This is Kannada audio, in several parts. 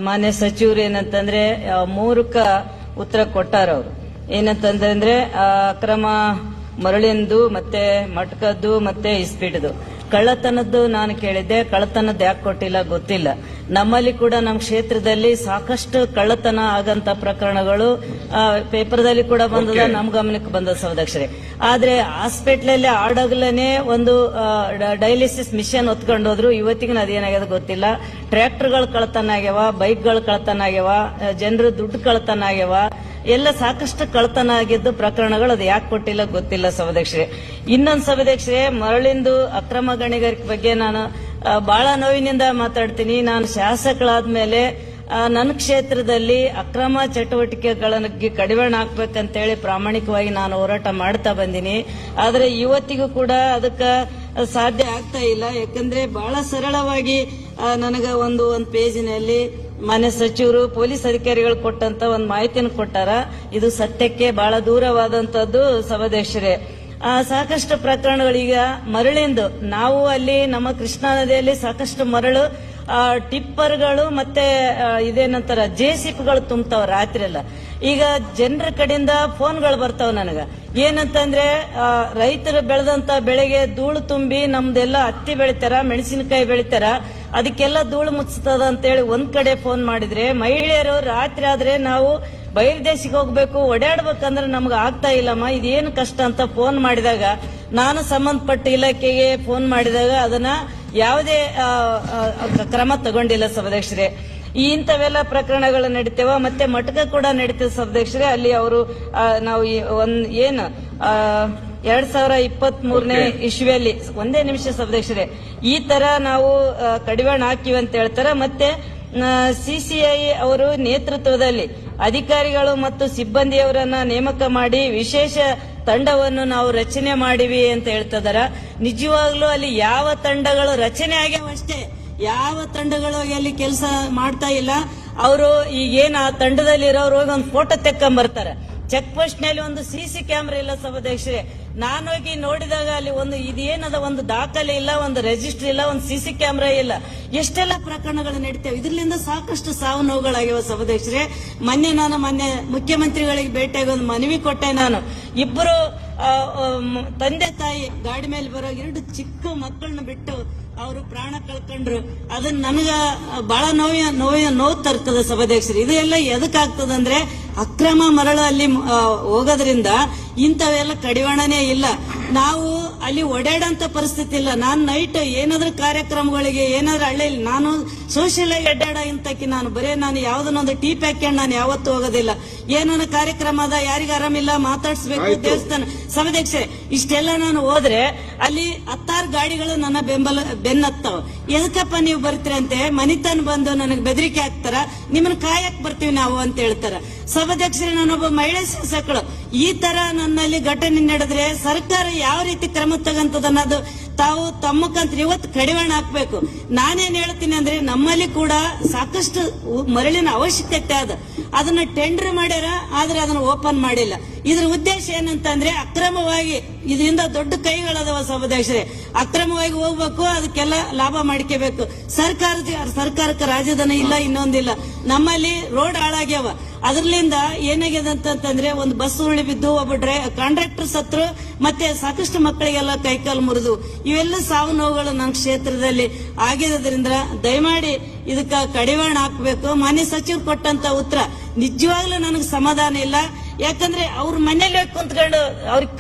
ಮಾನ್ಯ ಸಚಿವರು ಏನಂತಂದ್ರೆ ಮೂರಕ್ಕ ಉತ್ತರ ಕೊಟ್ಟಾರ ಅವರು. ಏನಂತಂದ್ರೆ ಅಕ್ರಮ ಮರಳಿಂದು ಮತ್ತೆ ಮಟ್ಕದ್ದು ಮತ್ತೆ ಇಸ್ಪೀಟ್ದು ಕಳ್ಳತನದ್ದು ನಾನು ಕೇಳಿದ್ದೆ. ಕಳ್ಳತನದ್ದು ಯಾಕೆ ಕೊಟ್ಟಿಲ್ಲ ಗೊತ್ತಿಲ್ಲ. ನಮ್ಮಲ್ಲಿ ಕೂಡ ನಮ್ಮ ಕ್ಷೇತ್ರದಲ್ಲಿ ಸಾಕಷ್ಟು ಕಳ್ಳತನ ಆಗಂತ ಪ್ರಕರಣಗಳು ಪೇಪರ್ದಲ್ಲಿ ಕೂಡ ಬಂದದ, ನಮ್ ಗಮನಕ್ಕೆ ಬಂದ ಸೌದಾಕ್ಷರಿ. ಆದ್ರೆ ಹಾಸ್ಪಿಟ್ಲಲ್ಲಿ ಆಡಗಲನೆ ಒಂದು ಡಯಾಲಿಸಿಸ್ ಮಿಷನ್ ಹೊತ್ಕೊಂಡು ಹೋದ್ರು. ಇವತ್ತಿಗೆ ಅದೇನಾಗ್ಯದ ಗೊತ್ತಿಲ್ಲ. ಟ್ರ್ಯಾಕ್ಟರ್ಗಳು ಕಳ್ಳತನ ಆಗ್ಯಾವ, ಬೈಕ್ಗಳು ಕಳ್ಳತನ ಆಗ್ಯಾವ, ಜನರು ದುಡ್ಡು ಕಳ್ಳತನ ಆಗ್ಯಾವ, ಎಲ್ಲ ಸಾಕಷ್ಟು ಕಳ್ಳತನ ಆಗಿದ್ದು ಪ್ರಕರಣಗಳು. ಅದು ಯಾಕೆ ಕೊಟ್ಟಿಲ್ಲ ಗೊತ್ತಿಲ್ಲ ಸಭಾಧ್ಯಕ್ಷರೇ. ಇನ್ನೊಂದು ಸಭಾಧ್ಯಕ್ಷರೇ, ಮರಳಿಂದು ಅಕ್ರಮ ಗಣಿಗಾರಿಕೆ ಬಗ್ಗೆ ನಾನು ಬಹಳ ನೋವಿನಿಂದ ಮಾತಾಡ್ತೀನಿ. ನಾನು ಶಾಸಕಳಾದ್ಮೇಲೆ ನನ್ನ ಕ್ಷೇತ್ರದಲ್ಲಿ ಅಕ್ರಮ ಚಟುವಟಿಕೆಗಳಿಗೆ ಕಡಿವಾಣ ಹಾಕ್ಬೇಕಂತೇಳಿ ಪ್ರಾಮಾಣಿಕವಾಗಿ ನಾನು ಹೋರಾಟ ಮಾಡ್ತಾ ಬಂದೀನಿ. ಆದ್ರೆ ಇವತ್ತಿಗೂ ಕೂಡ ಅದಕ್ಕೆ ಸಾಧ್ಯ ಆಗ್ತಾ ಇಲ್ಲ. ಯಾಕಂದ್ರೆ ಬಹಳ ಸರಳವಾಗಿ ನನಗ ಒಂದು ಪೇಜಿನಲ್ಲಿ ಮಾನ್ಯ ಸಚಿವರು ಪೊಲೀಸ್ ಅಧಿಕಾರಿಗಳು ಕೊಟ್ಟಂತ ಒಂದು ಮಾಹಿತಿಯನ್ನು ಕೊಟ್ಟಾರ. ಇದು ಸತ್ಯಕ್ಕೆ ಬಹಳ ದೂರವಾದಂತದ್ದು ಸಭಾಧ್ಯಕ್ಷರೇ. ಸಾಕಷ್ಟು ಪ್ರಕರಣಗಳೀಗ ಮರಳಿಂದು ನಾವು ಅಲ್ಲಿ ನಮ್ಮ ಕೃಷ್ಣಾ ನದಿಯಲ್ಲಿ ಸಾಕಷ್ಟು ಮರಳು ಟಿಪ್ಪರ್ಗಳು ಮತ್ತೆ ಇದೇನಂತಾರ ಜೆಸಿಪಿಗಳು ತುಂಬ್ತಾವ ರಾತ್ರಿ ಎಲ್ಲ. ಈಗ ಜನರ ಕಡೆಯಿಂದ ಫೋನ್ಗಳು ಬರ್ತಾವ ನನಗ. ಏನಂತಂದ್ರೆ ರೈತರು ಬೆಳೆದಂತ ಬೆಳೆಗೆ ಧೂಳು ತುಂಬಿ ನಮ್ದೆಲ್ಲ ಹತ್ತಿ ಬೆಳಿತಾರ, ಮೆಣಸಿನಕಾಯಿ ಬೆಳಿತಾರ, ಅದಕ್ಕೆಲ್ಲ ಧೂಳು ಮುಚ್ಚತದ ಅಂತೇಳಿ ಒಂದ್ ಕಡೆ ಫೋನ್ ಮಾಡಿದ್ರೆ, ಮಹಿಳೆಯರು ರಾತ್ರಿ ಆದ್ರೆ ನಾವು ಬಯಲುದೇಶಕ್ಕೆ ಹೋಗ್ಬೇಕು, ಓಡಾಡ್ಬೇಕಂದ್ರೆ ನಮ್ಗೆ ಆಗ್ತಾ ಇಲ್ಲಮ್ಮ, ಇದೇನು ಕಷ್ಟ ಅಂತ ಫೋನ್ ಮಾಡಿದಾಗ, ನಾನು ಸಂಬಂಧಪಟ್ಟ ಇಲಾಖೆಗೆ ಫೋನ್ ಮಾಡಿದಾಗ ಅದನ್ನ ಯಾವುದೇ ಕ್ರಮ ತಗೊಂಡಿಲ್ಲ ಸಭಾಧ್ಯಕ್ಷರೇ. ಇಂಥವೆಲ್ಲ ಪ್ರಕರಣಗಳು ನಡೀತೇವ. ಮತ್ತೆ ಮಟಕ ಕೂಡ ನಡೀತೇವೆ ಸಭಾಧ್ಯಕ್ಷರೇ. ಅಲ್ಲಿ ಅವರು ನಾವು ಏನು 2023ನೇ ಇಸ್ವಿಯಲ್ಲಿ ಒಂದೇ ನಿಮಿಷ ಸಭಾಧ್ಯಕ್ಷರೇ, ಈ ತರ ನಾವು ಕಡಿವಾಣ ಹಾಕಿವಿ ಅಂತ ಹೇಳ್ತಾರೆ. ಮತ್ತೆ ಸಿಸಿಐ ಅವರು ನೇತೃತ್ವದಲ್ಲಿ ಅಧಿಕಾರಿಗಳು ಮತ್ತು ಸಿಬ್ಬಂದಿಯವರನ್ನ ನೇಮಕ ಮಾಡಿ ವಿಶೇಷ ತಂಡವನ್ನು ನಾವು ರಚನೆ ಮಾಡಿವಿ ಅಂತ ಹೇಳ್ತಿದಾರ. ನಿಜವಾಗ್ಲೂ ಅಲ್ಲಿ ಯಾವ ತಂಡಗಳು ರಚನೆ ಆಗ್ಯಾವಷ್ಟೇ, ಯಾವ ತಂಡಗಳು ಅಲ್ಲಿ ಕೆಲಸ ಮಾಡ್ತಾ ಇಲ್ಲ. ಅವರು ಈಗೇನು ಆ ತಂಡದಲ್ಲಿ ಇರೋರು ಹೋಗಿ ಒಂದು ಫೋಟೋ ತೆಕ್ಕೊಂಬರ್ತಾರೆ. ಚೆಕ್ ಪೋಸ್ಟ್ ನಲ್ಲಿ ಒಂದು ಸಿಸಿ ಕ್ಯಾಮೆರಾ ಇಲ್ಲ ಸಭಾಧ್ಯಕ್ಷರೇ. ನಾನೋಗಿ ನೋಡಿದಾಗ ಅಲ್ಲಿ ಇದೇನದ ಒಂದು ದಾಖಲೆ ಇಲ್ಲ, ಒಂದು ರಿಜಿಸ್ಟರ್ ಇಲ್ಲ, ಒಂದು ಸಿಸಿ ಕ್ಯಾಮೆರಾ ಇಲ್ಲ. ಎಷ್ಟೆಲ್ಲ ಪ್ರಕರಣಗಳು ನಡೀತೇವೆ. ಇದರಿಂದ ಸಾಕಷ್ಟು ಸಾವು ನೋವುಗಳಾಗ್ಯಾವ ಸಭಾಧ್ಯಕ್ಷರೇ. ಮೊನ್ನೆ ಮುಖ್ಯಮಂತ್ರಿಗಳಿಗೆ ಭೇಟಿಯಾಗಿ ಒಂದು ಮನವಿ ಕೊಟ್ಟೆ. ನಾನು ಇಬ್ಬರು ತಂದೆ ತಾಯಿ ಗಾಡಿ ಮೇಲೆ ಬರೋ 2 ಚಿಕ್ಕ ಮಕ್ಕಳನ್ನ ಬಿಟ್ಟು ಅವರು ಪ್ರಾಣ ಕಳ್ಕೊಂಡ್ರು. ಅದನ್ನ ನನಗ ಬಹಳ ನೋವು ತರ್ತದ ಸಭಾಧ್ಯಕ್ಷರು. ಇದೆಲ್ಲ ಎದಕ್ಕಾಗ್ತದಂದ್ರೆ ಅಕ್ರಮ ಮರಳು ಅಲ್ಲಿ ಹೋಗೋದ್ರಿಂದ ಇಂಥವೆಲ್ಲ ಕಡಿವಾಣನೇ ಇಲ್ಲ. ನಾವು ಅಲ್ಲಿ ಓಡಾಡಂತ ಪರಿಸ್ಥಿತಿ ಇಲ್ಲ. ನಾನು ನೈಟ್ ಏನಾದ್ರೂ ಕಾರ್ಯಕ್ರಮಗಳಿಗೆ ಏನಾದ್ರೂ ಹಳ್ಳಿಯಲ್ಲಿ ನಾನು ಸೋಷಿಯಲ್ ಆಗಿ ಅಡ್ಡಾಡ ಇಂತಕ್ಕೆ ನಾನು ಯಾವ್ದನ್ನೊಂದು ಟೀ ಪ್ಯಾಕೆಟ್ ನಾನು ಯಾವತ್ತೂ ಹೋಗೋದಿಲ್ಲ. ಏನನ್ನ ಕಾರ್ಯಕ್ರಮ ಅದ, ಯಾರಿಗ ಆರಾಮಿಲ್ಲ, ಮಾತಾಡ್ಸ್ಬೇಕು, ದೇವಸ್ಥಾನ ಸಭಾಧ್ಯಕ್ಷರೇ, ಇಷ್ಟೆಲ್ಲ ನಾನು ಹೋದ್ರೆ ಅಲ್ಲಿ 10 ಗಾಡಿಗಳು ನನ್ನ ಬೆನ್ನತ್ತಾವ. ಎದಕ್ಕಪ್ಪ ನೀವು ಬರ್ತೀರಂತೆ ಮನಿತನ ಬಂದು ನನಗೆ ಬೆದರಿಕೆ ಹಾಕ್ತಾರ, ನಿಮ್ಮನ್ನ ಕಾಯಕ್ ಬರ್ತೀವಿ ನಾವು ಅಂತ ಹೇಳ್ತಾರ. ಸಭಾಧ್ಯಕ್ಷರೇ, ನಾನೊಬ್ಬ ಮಹಿಳಾ ಶಾಸಕಳು. ಈ ತರ ನನ್ನಲ್ಲಿ ಘಟನೆ ನಡೆದ್ರೆ ಸರ್ಕಾರ ಯಾವ ರೀತಿ ಕ್ರಮ ತಗಂತದ ಅನ್ನೋದು ತಾವು ತಮ್ಮ ಮುಖಾಂತರ ಇವತ್ತು ಕಡಿವಾಣ ಹಾಕ್ಬೇಕು. ನಾನೇನ್ ಹೇಳ್ತೀನಿ ಅಂದ್ರೆ ನಮ್ಮಲ್ಲಿ ಕೂಡ ಸಾಕಷ್ಟು ಮರಳಿನ ಅವಶ್ಯಕತೆ ಅದ. ಅದನ್ನ ಟೆಂಡರ್ ಮಾಡ್ಯಾರ, ಆದ್ರೆ ಅದನ್ನ ಓಪನ್ ಮಾಡಿಲ್ಲ. ಇದ್ರ ಉದ್ದೇಶ ಏನಂತಂದ್ರೆ ಅಕ್ರಮವಾಗಿ ಇದರಿಂದ ದೊಡ್ಡ ಕೈಗಳದವ ಸಭಾಧ್ಯಕ್ಷರೇ. ಅಕ್ರಮವಾಗಿ ಹೋಗ್ಬೇಕು, ಅದಕ್ಕೆಲ್ಲ ಲಾಭ ಮಾಡ್ಕೋಬೇಕು. ಸರ್ಕಾರಕ್ಕೆ ರಾಜಧನ ಇಲ್ಲ, ಇನ್ನೊಂದಿಲ್ಲ. ನಮ್ಮಲ್ಲಿ ರೋಡ್ ಹಾಳಾಗ್ಯಾವ. ಅದ್ರಲಿಂದ ಏನಾಗ್ಯದ ಅಂತಂದ್ರೆ ಒಂದು ಬಸ್ ಉರುಳಿ ಬಿದ್ದು ಒಬ್ಬ ಕಾಂಟ್ರಾಕ್ಟರ್ ಸತ್ರು, ಮತ್ತೆ ಸಾಕಷ್ಟು ಮಕ್ಕಳಿಗೆಲ್ಲ ಕೈಕಾಲು ಮುರಿದು, ಇವೆಲ್ಲ ಸಾವು ನೋವುಗಳು ನನ್ನ ಕ್ಷೇತ್ರದಲ್ಲಿ ಆಗಿರೋದ್ರಿಂದ ದಯಮಾಡಿ ಇದಕ್ಕ ಕಡಿವಾಣ ಹಾಕಬೇಕು. ಮಾನ್ಯ ಸಚಿವರು ಕೊಟ್ಟಂತ ಉತ್ತರ ನಿಜವಾಗ್ಲೂ ನನಗೆ ಸಮಾಧಾನ ಇಲ್ಲ. ಯಾಕಂದ್ರೆ ಅವ್ರ ಮನೇಲಿ ಕುಂತ್ಕೊಂಡು ಅವ್ರಿಗೆ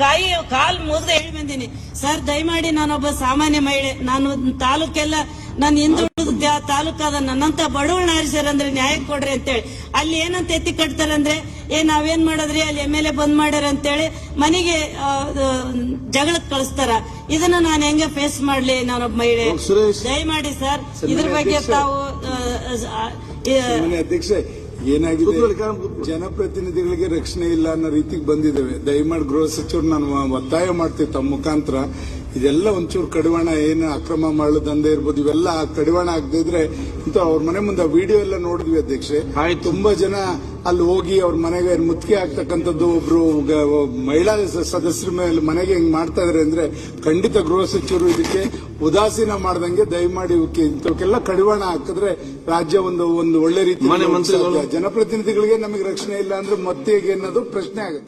ಕಾಲು ಮುರಿದು ಹೇಳಿ ಬಂದೀನಿ. ಸರ್, ದಯಮಾಡಿ ನಾನೊಬ್ಬ ಸಾಮಾನ್ಯ ಮಹಿಳೆ, ನಾನು ತಾಲೂಕೆಲ್ಲ ನಾನು ಹಿಂದುಳಿದ ತಾಲೂಕಾದ ನನ್ನಂತ ಬಡವಳನ್ನ ಆರಿಸ್ಯಾರಂದ್ರೆ ನ್ಯಾಯ ಕೊಡ್ರಿ ಅಂತೇಳಿ ಅಲ್ಲಿ ಏನಂತ ಎತ್ತಿ ಕಟ್ತಾರಂದ್ರೆ ನಾವೇನ್ ಮಾಡೋದ್ರಿ, ಅಲ್ಲಿ MLA ಬಂದ್ ಮಾಡ್ಯಾರ ಅಂತೇಳಿ ಮನೆಗೆ ಜಗಳಕ್ಕೆ ಕಳಿಸ್ತಾರ. ಇದನ್ನ ನಾನು ಹೆಂಗ ಫೇಸ್ ಮಾಡ್ಲಿ ನಾನೊಬ್ಬ ಮಹಿಳೆ? ದಯಮಾಡಿ ಸರ್ ಇದ್ರ ಬಗ್ಗೆ ತಾವು ಅಧ್ಯಕ್ಷ ಏನಾಗಿದೆ, ಜನಪ್ರತಿನಿಧಿಗಳಿಗೆ ರಕ್ಷಣೆ ಇಲ್ಲ ಅನ್ನೋ ರೀತಿಗೆ ಬಂದಿದ್ದೇವೆ. ದಯಮಾಡಿ ಗೃಹ ಸಚಿವರು ನಾನು ಒತ್ತಾಯ ಮಾಡ್ತೀವಿ ತಮ್ಮ ಮುಖಾಂತರ ಇದೆಲ್ಲ ಒಂಚೂರು ಕಡಿವಾಣ ಏನು ಅಕ್ರಮ ಮಾಡಲು ದಂಧೆ ಇರ್ಬೋದು ಇವೆಲ್ಲ ಕಡಿವಾಣ ಆಗದೆ ಇದ್ರೆ ಇಂತ ಅವ್ರ ಮನೆ ಮುಂದೆ ವಿಡಿಯೋ ಎಲ್ಲ ನೋಡಿದ್ವಿ ಅಧ್ಯಕ್ಷೆ. ತುಂಬಾ ಜನ ಅಲ್ಲಿ ಹೋಗಿ ಅವ್ರ ಮನೆಗೆ ಮುತ್ತಿಗೆ ಆಗ್ತಕ್ಕಂಥದ್ದು ಒಬ್ರು ಮಹಿಳಾ ಸದಸ್ಯರ ಮೇಲೆ ಮನೆಗೆ ಹಿಂಗ್ ಮಾಡ್ತಾ ಇದಾರೆ ಅಂದ್ರೆ ಖಂಡಿತ ಗೃಹ ಸಚಿವರು ಇದಕ್ಕೆ ಉದಾಸೀನ ಮಾಡ್ದಂಗೆ ದಯಮಾಡಿ ಇಂಥವಕ್ಕೆಲ್ಲ ಕಡಿವಾಣ ಹಾಕಿದ್ರೆ ರಾಜ್ಯ ಒಂದು ಒಳ್ಳೆ ರೀತಿ ಜನಪ್ರತಿನಿಧಿಗಳಿಗೆ ನಮಗೆ ರಕ್ಷಣೆ ಇಲ್ಲ ಅಂದ್ರೆ ಮತ್ತೆ ಹೇಗೆ ಅನ್ನೋದು ಪ್ರಶ್ನೆ ಆಗುತ್ತೆ.